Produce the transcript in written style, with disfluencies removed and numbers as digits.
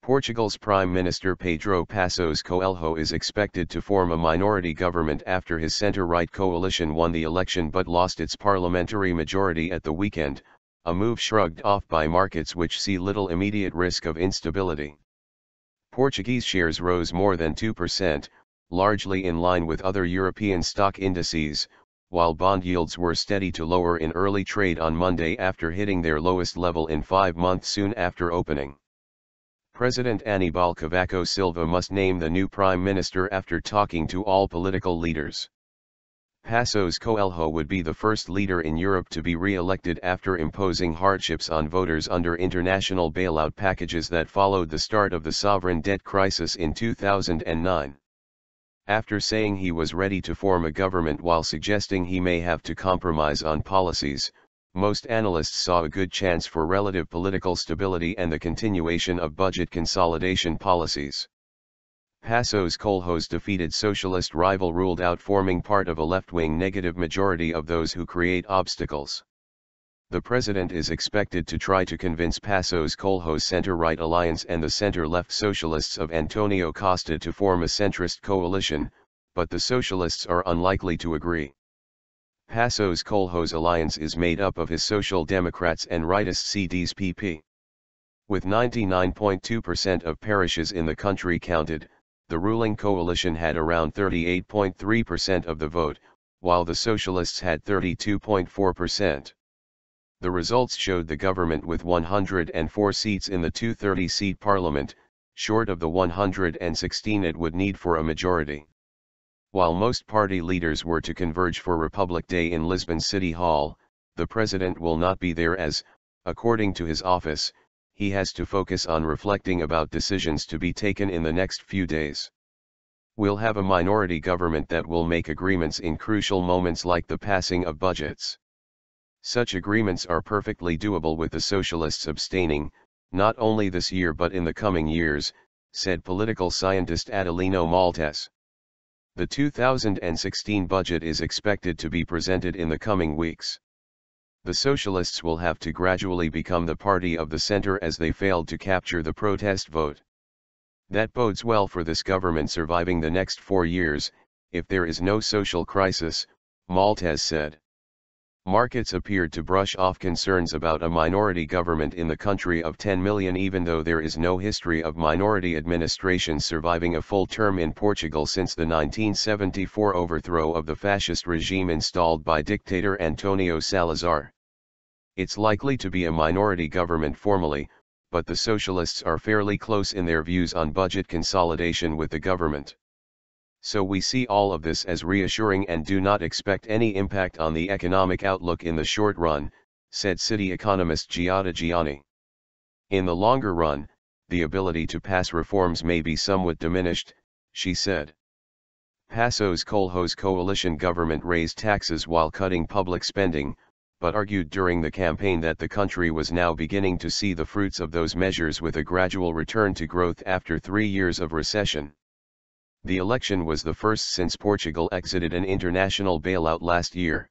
Portugal's Prime Minister Pedro Passos Coelho is expected to form a minority government after his centre-right coalition won the election but lost its parliamentary majority at the weekend, a move shrugged off by markets which see little immediate risk of instability. Portuguese shares rose more than 2%, largely in line with other European stock indices, while bond yields were steady to lower in early trade on Monday after hitting their lowest level in 5 months soon after opening. President Anibal Cavaco Silva must name the new prime minister after talking to all political leaders. Passos Coelho would be the first leader in Europe to be re-elected after imposing hardships on voters under international bailout packages that followed the start of the sovereign debt crisis in 2009. After saying he was ready to form a government while suggesting he may have to compromise on policies, most analysts saw a good chance for relative political stability and the continuation of budget consolidation policies. Passos Coelho's defeated socialist rival ruled out forming part of a left-wing negative majority of those who create obstacles. The president is expected to try to convince Passos Coelho's center-right alliance and the center-left socialists of Antonio Costa to form a centrist coalition, but the socialists are unlikely to agree. Passos Coelho's alliance is made up of his Social Democrats and rightist CDS-PP. With 99.2% of parishes in the country counted, the ruling coalition had around 38.3% of the vote, while the socialists had 32.4%. The results showed the government with 104 seats in the 230-seat parliament, short of the 116 it would need for a majority. While most party leaders were to converge for Republic Day in Lisbon City Hall, the president will not be there as, according to his office, he has to focus on reflecting about decisions to be taken in the next few days. We'll have a minority government that will make agreements in crucial moments like the passing of budgets. Such agreements are perfectly doable with the socialists abstaining, not only this year but in the coming years, said political scientist Adelino Maltese. The 2016 budget is expected to be presented in the coming weeks. The socialists will have to gradually become the party of the center as they failed to capture the protest vote. That bodes well for this government surviving the next 4 years, if there is no social crisis, Maltese said. Markets appeared to brush off concerns about a minority government in the country of 10 million even though there is no history of minority administrations surviving a full term in Portugal since the 1974 overthrow of the fascist regime installed by dictator Antonio Salazar. It's likely to be a minority government formally, but the socialists are fairly close in their views on budget consolidation with the government. So we see all of this as reassuring and do not expect any impact on the economic outlook in the short run, said city economist Giada Gianni. In the longer run, the ability to pass reforms may be somewhat diminished, she said. Passos Coelho's coalition government raised taxes while cutting public spending, but argued during the campaign that the country was now beginning to see the fruits of those measures with a gradual return to growth after 3 years of recession. The election was the first since Portugal exited an international bailout last year.